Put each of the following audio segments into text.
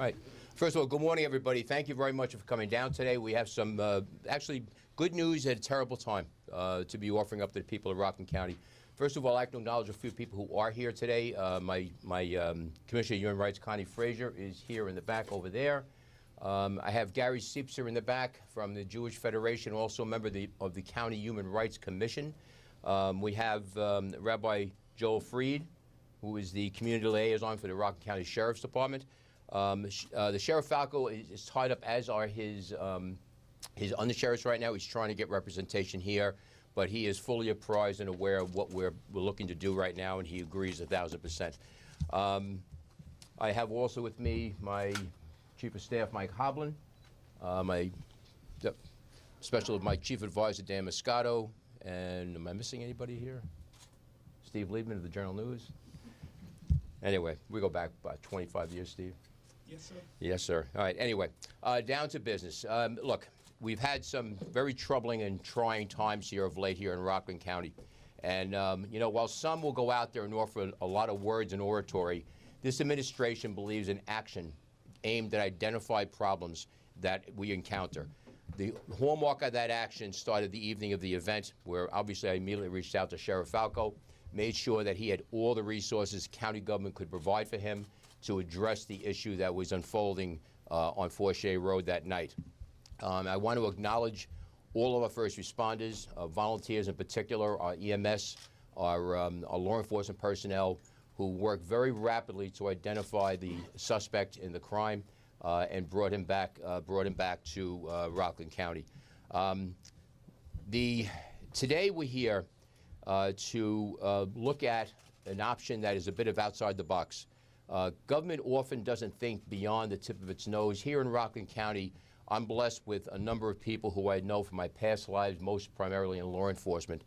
All right. First of all, good morning, everybody. Thank you very much for coming down today. We have some actually good news at a terrible time to be offering up to the people of Rockland County. First of all, I'd like to acknowledge a few people who are here today. My Commissioner of Human Rights, Connie Frazier, is here in the back over there. I have Gary Siepser in the back from the Jewish Federation, also a member of the County Human Rights Commission. We have Rabbi Joel Freed, who is the community liaison for the Rockland County Sheriff's Department. The Sheriff Falco is tied up, as are his undersheriffs right now. He's trying to get representation here, but he is fully apprised and aware of what we're looking to do right now, and he agrees 1,000%. I have also with me my Chief of Staff, Mike Hoblin, my Chief Advisor, Dan Moscato, and am I missing anybody here? Steve Liebman of the Journal News. Anyway, we go back about 25 years, Steve. Yes, sir. Yes, sir. All right, anyway, down to business. Look, we've had some very troubling and trying times here of late here in Rockland County. And, you know, while some will go out there and offer a lot of words and oratory, this administration believes in action aimed at identified problems that we encounter. The hallmark of that action started the evening of the event, where obviously I immediately reached out to Sheriff Falco, made sure that he had all the resources county government could provide for him to address the issue that was unfolding on Forshey Road that night. I want to acknowledge all of our first responders, volunteers in particular, our EMS, our law enforcement personnel, who worked very rapidly to identify the suspect in the crime and brought him back to Rockland County. Today we're here to look at an option that is a bit of outside the box. Government often doesn't think beyond the tip of its nose. Here in Rockland County, I'm blessed with a number of people who I know from my past lives, most primarily in law enforcement.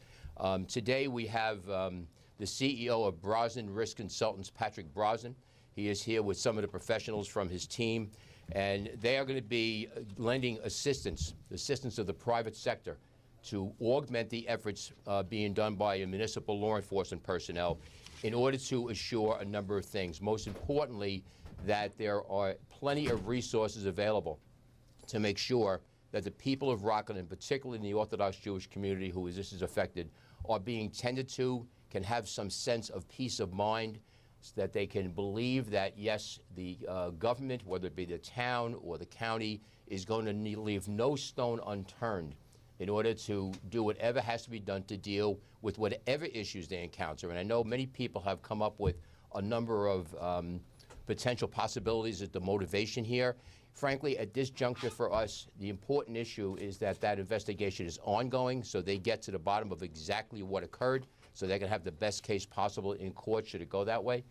Today we have the CEO of Brosnan Risk Consultants, Patrick Brosnan. He is here with some of the professionals from his team, and they are going to be lending assistance of the private sector to augment the efforts being done by municipal law enforcement personnel in order to assure a number of things. Most importantly, that there are plenty of resources available to make sure that the people of Rockland, and particularly in the Orthodox Jewish community who this is affected, are being tended to, can have some sense of peace of mind, so that they can believe that, yes, the government, whether it be the town or the county, is going to leave no stone unturned in order to do whatever has to be done to deal with whatever issues they encounter. And I know many people have come up with a number of potential possibilities at the motivation here. Frankly, at this juncture for us, the important issue is that that investigation is ongoing, so they get to the bottom of exactly what occurred, so they can have the best case possible in court should it go that way.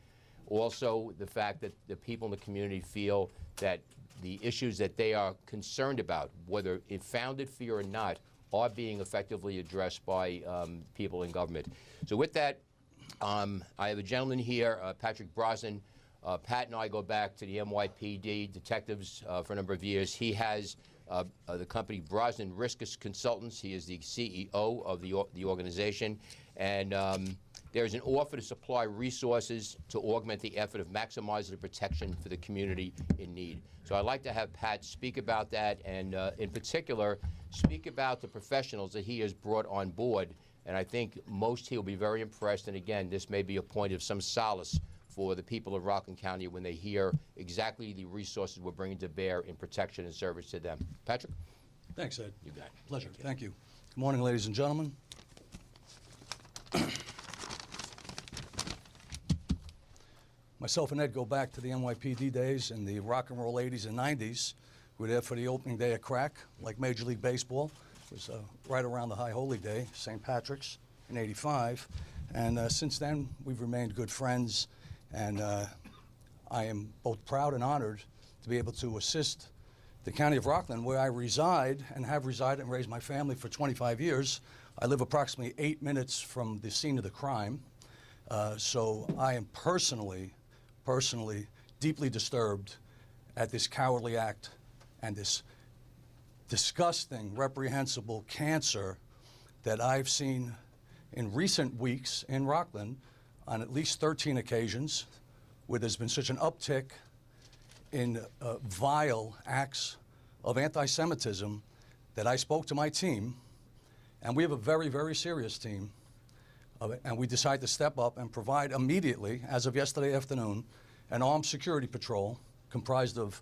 Also, the fact that the people in the community feel that the issues that they are concerned about, whether in founded fear or not, are being effectively addressed by people in government. So with that, I have a gentleman here, Patrick Brosnan. Pat and I go back to the NYPD detectives for a number of years. He has the company Brosnan Risk Consultants. He is the CEO of the organization. And there's an offer to supply resources to augment the effort of maximizing the protection for the community in need. So I'd like to have Pat speak about that, and in particular, speak about the professionals that he has brought on board. And I think he'll be very impressed. And again, this may be a point of some solace for the people of Rockland County when they hear exactly the resources we're bringing to bear in protection and service to them. Patrick? Thanks, Ed. You got it. Pleasure. Thank you. Good morning, ladies and gentlemen. Myself and Ed go back to the NYPD days in the rock and roll 80s and 90s. We were there for the opening day of crack, like Major League Baseball. It was right around the High Holy Day, St. Patrick's, in '85. And since then, we've remained good friends. And I am both proud and honored to be able to assist the County of Rockland, where I reside and have resided and raised my family for 25 years. I live approximately 8 minutes from the scene of the crime. So I am personally deeply disturbed at this cowardly act and this disgusting, reprehensible cancer that I've seen in recent weeks in Rockland on at least 13 occasions, where there's been such an uptick in vile acts of anti-Semitism that I spoke to my team, and we have a very, very serious team, and we decided to step up and provide immediately, as of yesterday afternoon, an armed security patrol comprised of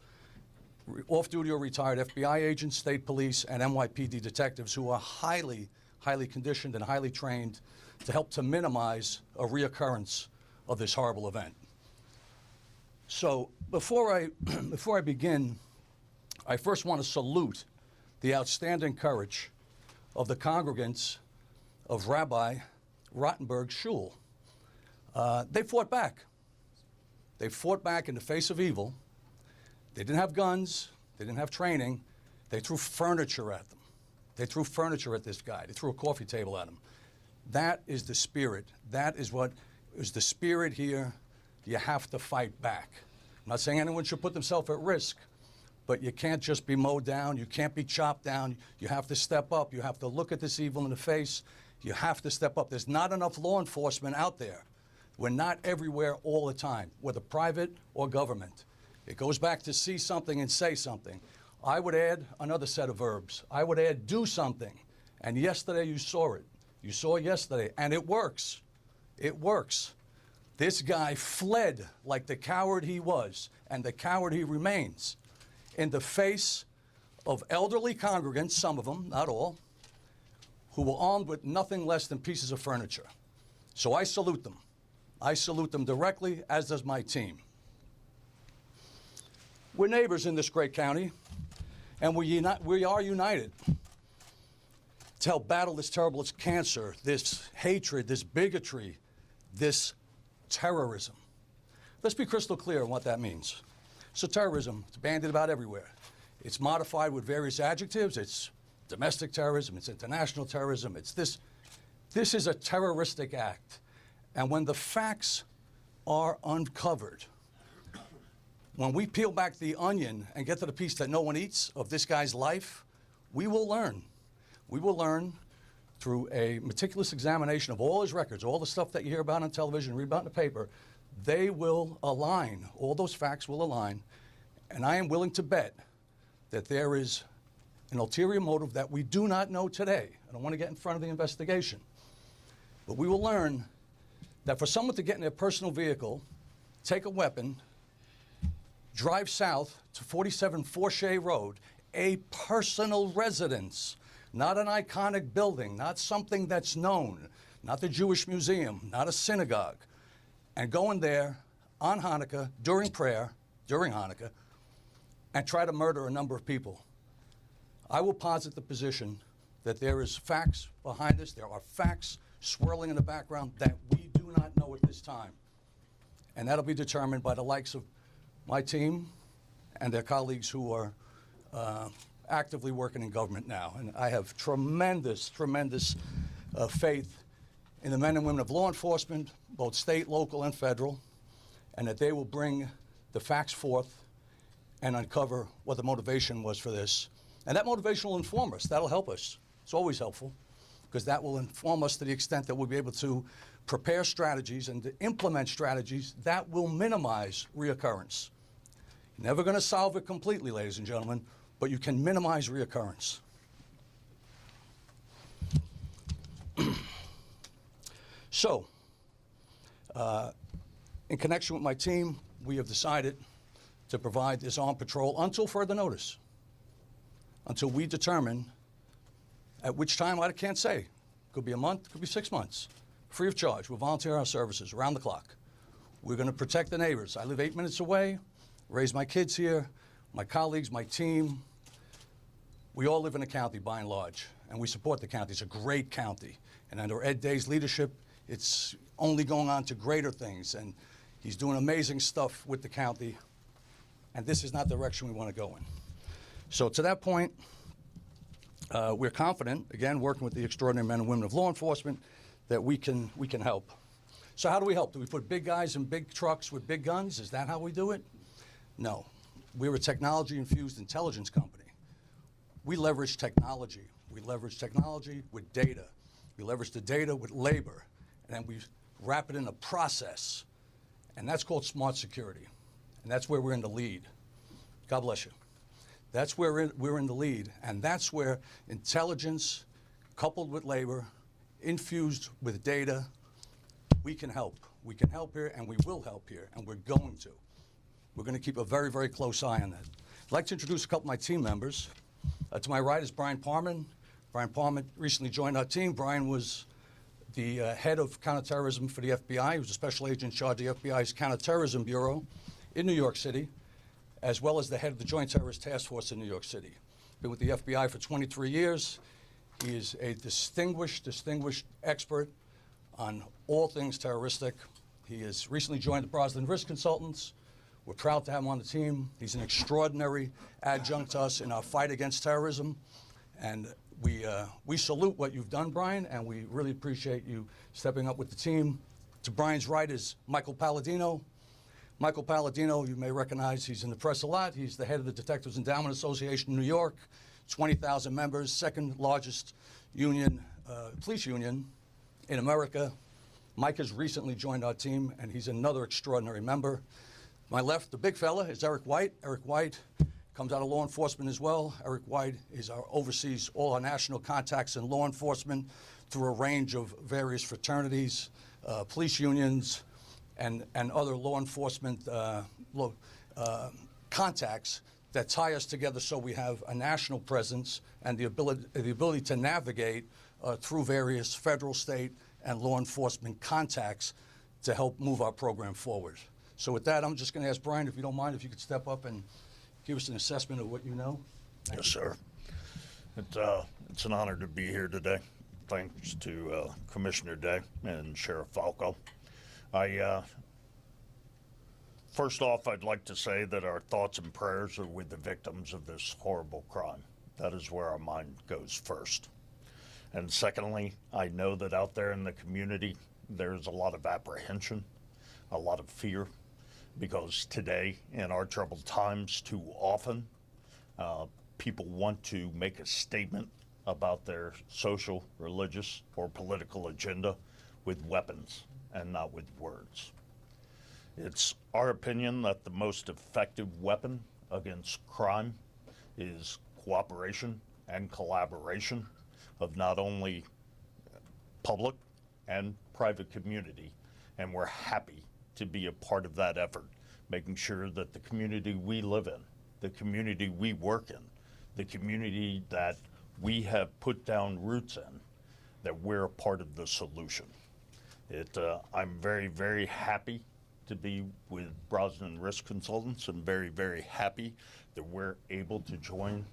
off-duty or retired FBI agents, state police, and NYPD detectives who are highly, highly conditioned and highly trained to help to minimize a reoccurrence of this horrible event. So before I begin, I first want to salute the outstanding courage of the congregants of Rabbi Rottenberg's shul. They fought back. They fought back in the face of evil. They didn't have guns. They didn't have training. They threw furniture at them. They threw furniture at this guy. They threw a coffee table at him. That is the spirit. That is what is the spirit here. You have to fight back. I'm not saying anyone should put themselves at risk, but you can't just be mowed down. You can't be chopped down. You have to step up. You have to look at this evil in the face. You have to step up. There's not enough law enforcement out there. We're not everywhere all the time, whether private or government. It goes back to see something and say something. I would add another set of verbs. I would add do something. And yesterday you saw it. You saw it yesterday, and it works. It works. This guy fled like the coward he was, and the coward he remains, in the face of elderly congregants, some of them, not all, who were armed with nothing less than pieces of furniture. So I salute them. I salute them directly, as does my team. We're neighbors in this great county, and we are united to help battle this terrible cancer, this hatred, this bigotry, this terrorism. Let's be crystal clear on what that means. So terrorism, it's bandied about everywhere. It's modified with various adjectives. It's domestic terrorism, it's international terrorism, it's this. This is a terroristic act. And when the facts are uncovered, when we peel back the onion and get to the piece that no one eats of this guy's life, we will learn. We will learn through a meticulous examination of all his records, all the stuff that you hear about on television, read about in the paper. They will align. All those facts will align. And I am willing to bet that there is an ulterior motive that we do not know today. I don't want to get in front of the investigation. But we will learn that for someone to get in their personal vehicle, take a weapon, drive south to 47 Fourchet Road, a personal residence, not an iconic building, not something that's known, not the Jewish Museum, not a synagogue, and go in there on Hanukkah, during prayer, during Hanukkah, and try to murder a number of people. I will posit the position that there is facts behind this. There are facts swirling in the background that we do not know at this time. And that'll be determined by the likes of my team and their colleagues who are actively working in government now. And I have tremendous, tremendous faith in the men and women of law enforcement, both state, local, and federal, and that they will bring the facts forth and uncover what the motivation was for this. And that motivation will inform us. That'll help us. It's always helpful, because that will inform us to the extent that we'll be able to prepare strategies and to implement strategies that will minimize reoccurrence. You're never going to solve it completely, ladies and gentlemen, but you can minimize reoccurrence. So, in connection with my team, we have decided to provide this armed patrol until further notice, until we determine at which time. I can't say. Could be a month, could be 6 months. Free of charge. We'll volunteer our services around the clock. We're going to protect the neighbors. I live 8 minutes away, raise my kids here, my colleagues, my team. We all live in the county by and large, and we support the county. It's a great county. And under Ed Day's leadership, it's only going on to greater things. And he's doing amazing stuff with the county. And this is not the direction we want to go in. So to that point, we're confident, again, working with the extraordinary men and women of law enforcement, that we can help. So how do we help? Do we put big guys in big trucks with big guns? Is that how we do it? No. We're a technology-infused intelligence company. We leverage technology. We leverage technology with data. We leverage the data with labor. And then we wrap it in a process. And that's called smart security. And that's where we're in the lead. God bless you. That's where we're in the lead, and that's where intelligence, coupled with labor, infused with data, we can help. We can help here, and we will help here, and we're going to. We're going to keep a very, very close eye on that. I'd like to introduce a couple of my team members. To my right is Brian Parman. Brian Parman recently joined our team. Brian was the head of counterterrorism for the FBI. He was a special agent in charge of the FBI's Counterterrorism Bureau in New York City, as well as the head of the Joint Terrorist Task Force in New York City. Been with the FBI for 23 years. He is a distinguished expert on all things terroristic. He has recently joined the Brosnan Risk Consultants. We're proud to have him on the team. He's an extraordinary adjunct to us in our fight against terrorism. And we salute what you've done, Brian, and we really appreciate you stepping up with the team. To Brian's right is Michael Palladino. Michael Palladino, you may recognize, he's in the press a lot. He's the head of the Detectives Endowment Association in New York, 20,000 members, second largest union, police union in America. Mike has recently joined our team, and he's another extraordinary member. My left, the big fella, is Eric White. Eric White comes out of law enforcement as well. Eric White oversees all our national contacts in law enforcement through a range of various fraternities, police unions, and other law enforcement contacts that tie us together so we have a national presence and the ability to navigate through various federal, state, and law enforcement contacts to help move our program forward. So with that, I'm just going to ask Brian, if you don't mind, if you could step up and give us an assessment of what you know. Yes, sir. It's an honor to be here today. Thanks to Commissioner Day and Sheriff Falco. First off, I'd like to say that our thoughts and prayers are with the victims of this horrible crime. That is where our mind goes first. And secondly, I know that out there in the community, there's a lot of apprehension, a lot of fear, because today, in our troubled times, too often, people want to make a statement about their social, religious, or political agenda with weapons and not with words. It's our opinion that the most effective weapon against crime is cooperation and collaboration of not only public and private community, and we're happy to be a part of that effort, making sure that the community we live in, the community we work in, the community that we have put down roots in, that we're a part of the solution. I'm very, very happy to be with Brosnan Risk Consultants, and very, very happy that we're able to join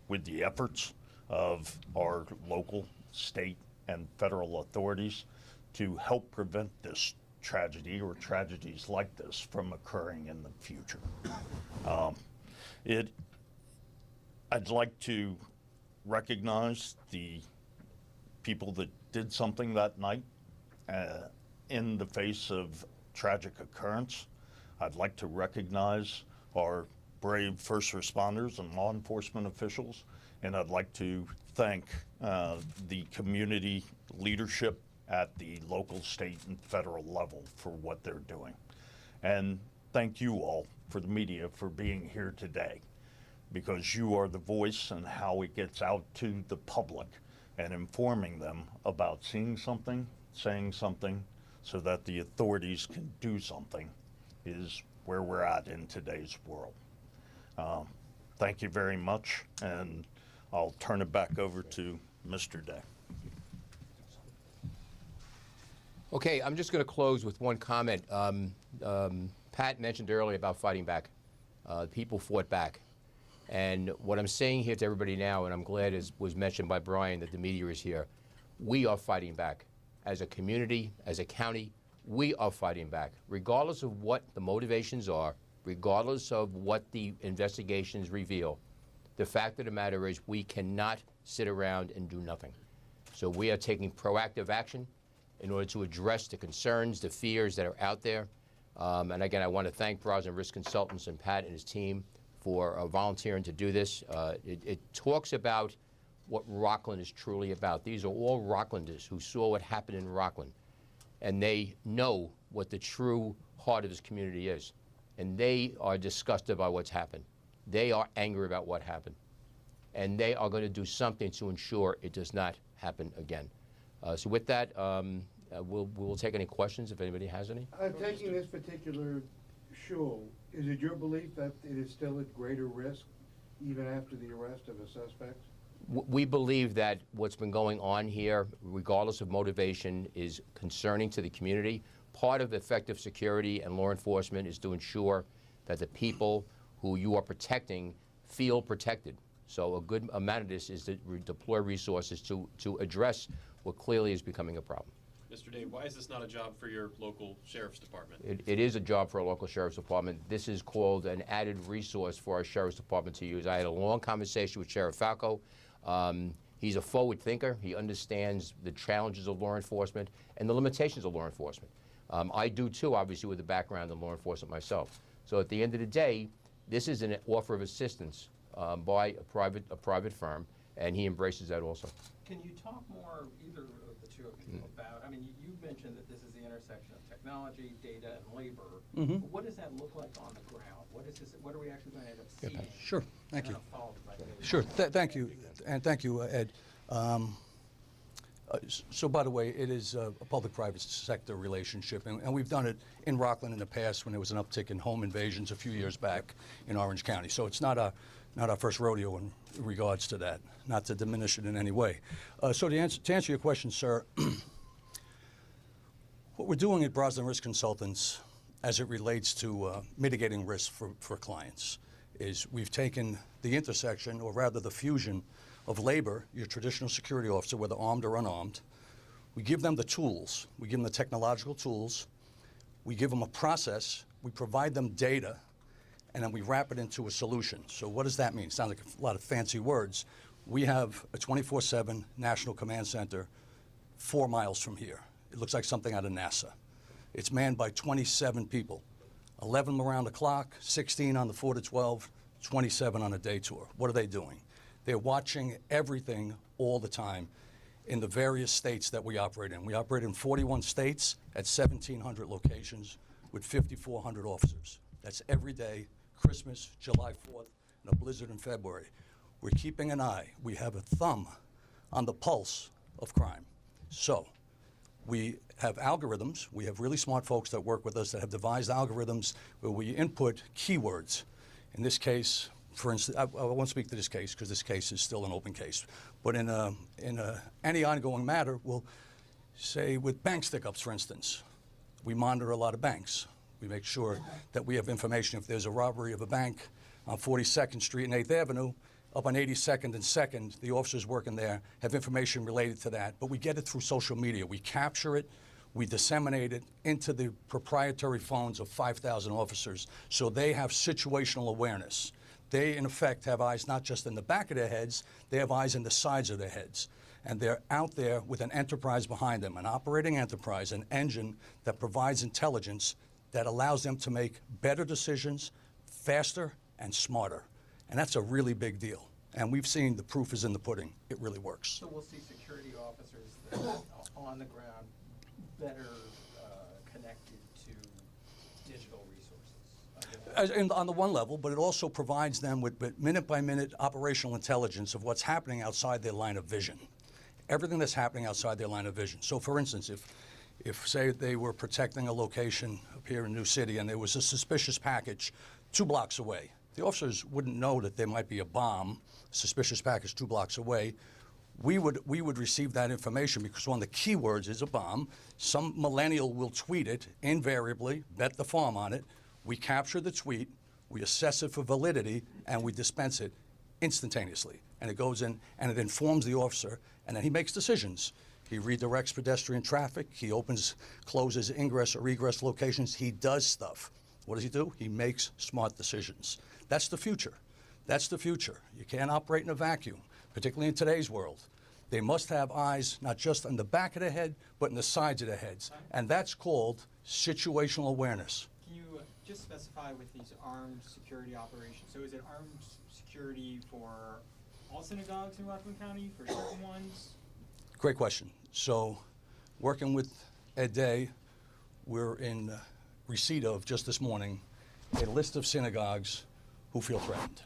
with the efforts of our local, state, and federal authorities to help prevent this tragedy or tragedies like this from occurring in the future. I'd like to recognize the people that did something that night in the face of tragic occurrence. I'd like to recognize our brave first responders and law enforcement officials, and I'd like to thank the community leadership at the local, state, and federal level for what they're doing. And thank you all for the media for being here today, because you are the voice and how it gets out to the public and informing them about seeing something, saying something, so that the authorities can do something is where we're at in today's world. Thank you very much, and I'll turn it back over to Mr. Day. Okay, I'm just going to close with one comment. Pat mentioned earlier about fighting back. People fought back. And what I'm saying here to everybody now, and I'm glad it was mentioned by Brian that the media is here, we are fighting back. As a community, as a county, we are fighting back. Regardless of what the motivations are, regardless of what the investigations reveal, the fact of the matter is we cannot sit around and do nothing. So we are taking proactive action in order to address the concerns, the fears that are out there. And again, I want to thank Brosnan Risk Consultants and Pat and his team for volunteering to do this. It talks about what Rockland is truly about. These are all Rocklanders who saw what happened in Rockland, and they know what the true heart of this community is. And they are disgusted by what's happened. they are angry about what happened. And they are going to do something to ensure it does not happen again. So with that, we'll take any questions if anybody has any. Taking this particular shul, is it your belief that it is still at greater risk even after the arrest of the suspects? We believe that what's been going on here, regardless of motivation, is concerning to the community. Part of effective security and law enforcement is to ensure that the people who you are protecting feel protected. So a good amount of this is to deploy resources to address what clearly is becoming a problem. Mr. Dave, why is this not a job for your local sheriff's department? It is a job for a local sheriff's department. This is called an added resource for our sheriff's department to use. I had a long conversation with Sheriff Falco. He's a forward thinker. He understands the challenges of law enforcement and the limitations of law enforcement. I do too, obviously, with a background in law enforcement myself. So at the end of the day, this is an offer of assistance by a private firm, and he embraces that also. Can you talk more, either of the two of you, about, I mean, you mentioned that this is the intersection of technology, data, and labor. What does that look like on the ground? What are we actually going to end up seeing? Sure, thank you. Followed by data? Sure, thank you, and thank you, Ed. So, by the way, it is a public-private sector relationship, and we've done it in Rockland in the past when there was an uptick in home invasions a few years back in Orange County. So it's not our first rodeo in regards to that, not to diminish it in any way. So to answer your question, sir, what we're doing at Brosnan Risk Consultants as it relates to mitigating risk for clients is we've taken the intersection, or rather the fusion, of labor, your traditional security officer, whether armed or unarmed. We give them the tools. We give them the technological tools. We give them a process. We provide them data, and then we wrap it into a solution. So what does that mean? Sounds like a lot of fancy words. We have a 24/7 National Command Center 4 miles from here. It looks like something out of NASA. It's manned by 27 people, 11 around the clock, 16 on the 4 to 12, 27 on a day tour. What are they doing? They're watching everything all the time in the various states that we operate in. We operate in 41 states at 1,700 locations with 5,400 officers. That's every day, Christmas, July 4th, and a blizzard in February. We're keeping an eye. We have a thumb on the pulse of crime. So we have algorithms. We have really smart folks that work with us that have devised algorithms where we input keywords. In this case, for instance, I won't speak to this case because this case is still an open case. But in any ongoing matter, we'll say with bank stick-ups, for instance, we monitor a lot of banks. We make sure that we have information if there's a robbery of a bank on 42nd Street and 8th Avenue, up on 82nd and 2nd, the officers working there have information related to that. But we get it through social media. We capture it. We disseminate it into the proprietary phones of 5,000 officers so they have situational awareness. They, in effect, have eyes not just in the back of their heads, they have eyes in the sides of their heads. And they're out there with an enterprise behind them, an operating enterprise, an engine that provides intelligence that allows them to make better decisions, faster and smarter. And that's a really big deal. And we've seen the proof is in the pudding. It really works. So we'll see security officers that are on the ground better connected to digital resources. On the one level, but it also provides them with minute-by-minute operational intelligence of what's happening outside their line of vision. Everything that's happening outside their line of vision. So, for instance, if say, they were protecting a location up here in New City and there was a suspicious package 2 blocks away, the officers wouldn't know that there might be a bomb, suspicious package 2 blocks away. We would receive that information because one of the keywords is a bomb. Some millennial will tweet it invariably, bet the farm on it. We capture the tweet, we assess it for validity, and we dispense it instantaneously. And it goes in and it informs the officer, and then he makes decisions. He redirects pedestrian traffic, he closes ingress or egress locations, he does stuff. What does he do? He makes smart decisions. That's the future. That's the future. You can't operate in a vacuum, particularly in today's world. They must have eyes not just on the back of their head, but in the sides of their heads. And that's called situational awareness. Can you just specify with these armed security operations? So is it armed security for all synagogues in Rockland County, for certain ones? Great question. So working with Ed Day, we're in receipt of, just this morning, a list of synagogues who feel threatened.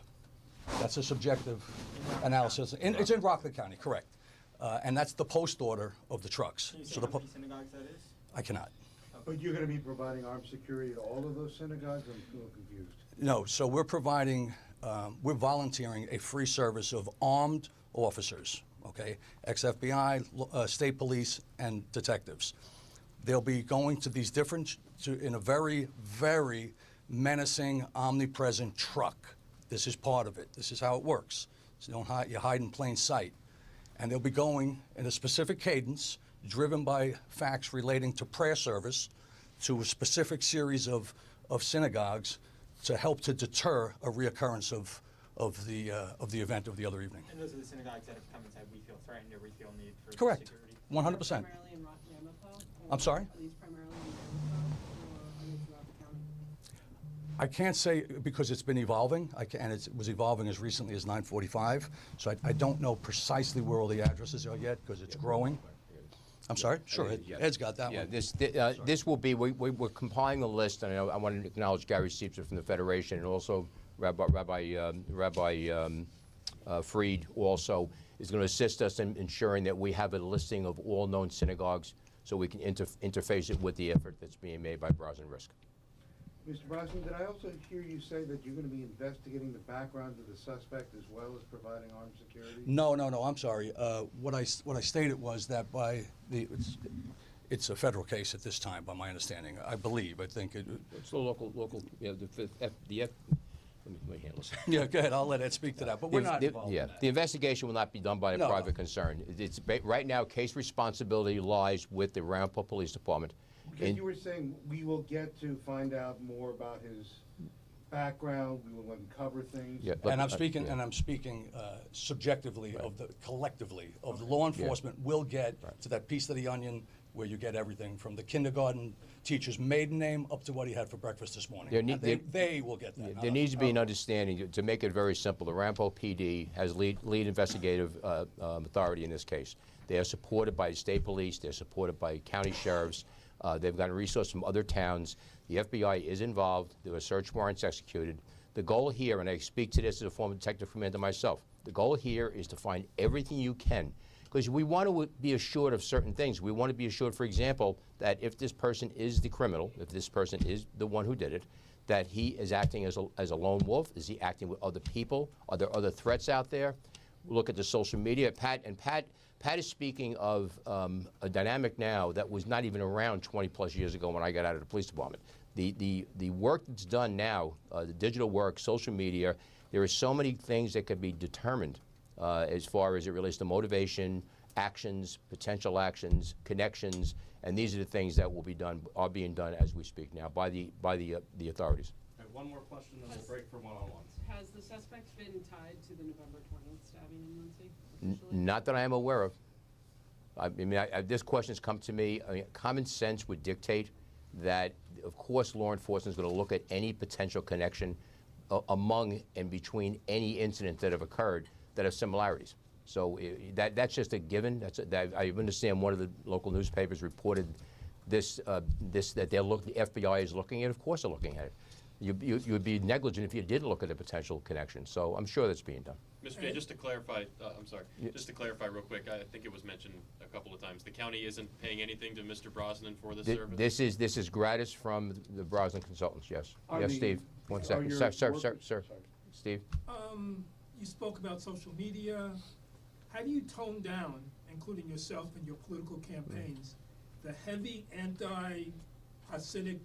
That's a subjective analysis. It's in Rockland County, correct. And that's the post order of the trucks. Can you say So how the many synagogues that is? I cannot. But you're gonna be providing armed security to all of those synagogues? I'm a little confused. No, so we're providing, we're volunteering a free service of armed officers, okay? Ex-FBI, state police, and detectives. They'll be going to these different, in a very, very menacing, omnipresent truck. This is part of it. This is how it works. So you hide in plain sight. And they'll be going in a specific cadence, driven by facts relating to prayer service, to a specific series of synagogues to help to deter a reoccurrence of the event of the other evening. And those are the synagogues that have come and said, we feel threatened or we feel need for Correct. security? 100%. Primarily in Ramapo? I'm sorry? Are these primarily in Ramapo, or are they throughout the county? I can't say because it's been evolving, and it was evolving as recently as 9:45, so I don't know precisely where all the addresses are yet because it's growing. I'm sorry? Sure, Ed's got that one. This will be, we're compiling a list, and I want to acknowledge Gary Siepser from the Federation, and also Rabbi Freed also is going to assist us in ensuring that we have a listing of all known synagogues so we can interface it with the effort that's being made by Brosnan Risk. Mr. Brosnan, did I also hear you say that you're gonna be investigating the background of the suspect as well as providing armed security? No, I'm sorry. What I stated was that it's a federal case at this time, by my understanding. I think it. It's the local, yeah, let me handle this. Yeah, go ahead. I'll let Ed speak to that. But we're not involved in that. The investigation will not be done by a private concern. Right now, case responsibility lies with the Ramapo Police Department. Because you were saying we will get to find out more about his background, we will uncover things. Yeah, And I'm speaking subjectively collectively of the law enforcement will get to that piece of the onion where you get everything from the kindergarten teacher's maiden name up to what he had for breakfast this morning. They will get that. There needs to be an understanding, to make it very simple. The Ramapo PD has lead investigative authority in this case. They are supported by the state police. They're supported by county sheriffs. They've gotten resources from other towns. The FBI is involved. There were search warrants executed. The goal here, and I speak to this as a former detective commander myself, the goal here is to find everything you can, because we want to be assured of certain things. We want to be assured, for example, that if this person is the criminal, if this person is the one who did it, that he is acting as a lone wolf. Is he acting with other people? Are there other threats out there? Look at the social media. Pat is speaking of a dynamic now that was not even around 20+ years ago when I got out of the police department. The work that's done now, the digital work, social media, there are so many things that could be determined as far as it relates to motivation, actions, potential actions, connections, and these are the things that are being done as we speak now by the authorities. Right, one more question, then we'll break for one-on-ones. Has the suspect been tied to the November 20th stabbing in Muncie officially? Not that I am aware of. I mean, this question has come to me. I mean, common sense would dictate that, of course, law enforcement is going to look at any potential connection among and between any incident that have occurred that have similarities. So that's just a given. I understand one of the local newspapers reported that the FBI is looking at it. Of course, they're looking at it. You would be negligent if you didn't look at a potential connection. So I'm sure that's being done. Mr. J, just to clarify, I'm sorry, just to clarify real quick, I think it was mentioned a couple of times, the county isn't paying anything to Mr. Brosnan for this service? This is gratis from the Brosnan consultants, yes. Yes, Steve, 1 second. Sir. Steve? You spoke about social media. How do you tone down, including yourself and your political campaigns, the heavy anti-Hasidic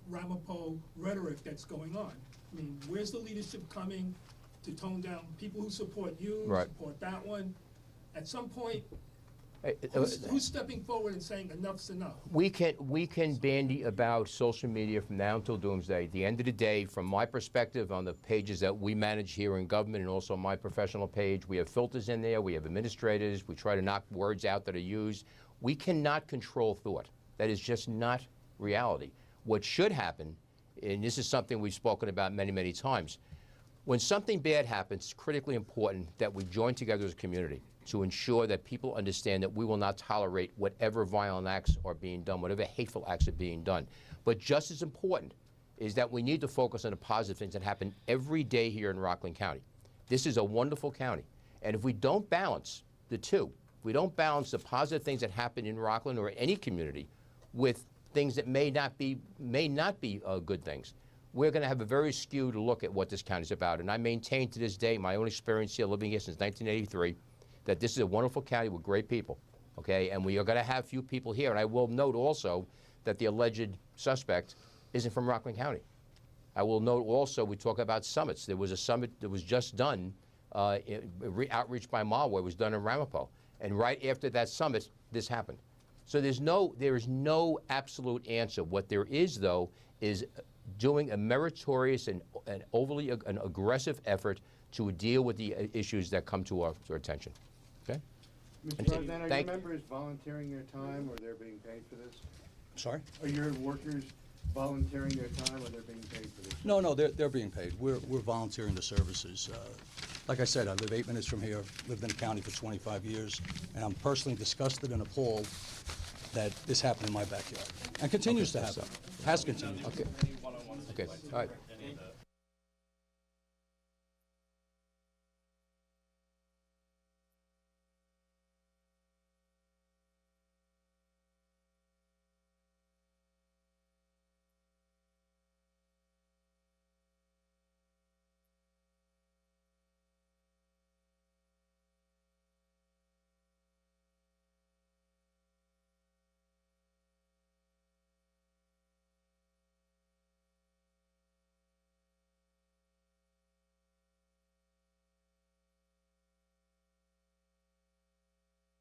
Ramapo rhetoric that's going on? I mean, where's the leadership coming to tone down people who support you, support that one? At some point, who's stepping forward and saying enough's enough? We can bandy about social media from now until doomsday. At the end of the day, from my perspective, on the pages that we manage here in government and also my professional page, we have filters in there, we have administrators, we try to knock words out that are used. We cannot control thought. That is just not reality. What should happen, and this is something we've spoken about many, many times, when something bad happens, it's critically important that we join together as a community to ensure that people understand that we will not tolerate whatever violent acts are being done, whatever hateful acts are being done. But just as important is that we need to focus on the positive things that happen every day here in Rockland County. This is a wonderful county. And if we don't balance the two, if we don't balance the positive things that happen in Rockland or any community with things that may not be good things, we're going to have a very skewed look at what this county is about. And I maintain to this day, my own experience here, living here since 1983, that this is a wonderful county with great people, okay? And we are going to have few people here. And I will note also that the alleged suspect isn't from Rockland County. I will note also, we talk about summits. There was a summit that was just done, outreach by Malware was done in Ramapo. And right after that summit, this happened. So there is no absolute answer. What there is, though, is doing a meritorious and overly an aggressive effort to deal with the issues that come to our attention. Okay? Mr. Brosnan, are your members volunteering their time or they're being paid for this? Sorry? Are your workers volunteering their time or they're being paid for this? No, they're being paid. We're volunteering the services. Like I said, I live 8 minutes from here, lived in the county for 25 years, and I'm personally disgusted and appalled that this happened in my backyard. And continues to happen. Has continued. Okay. Okay, all right.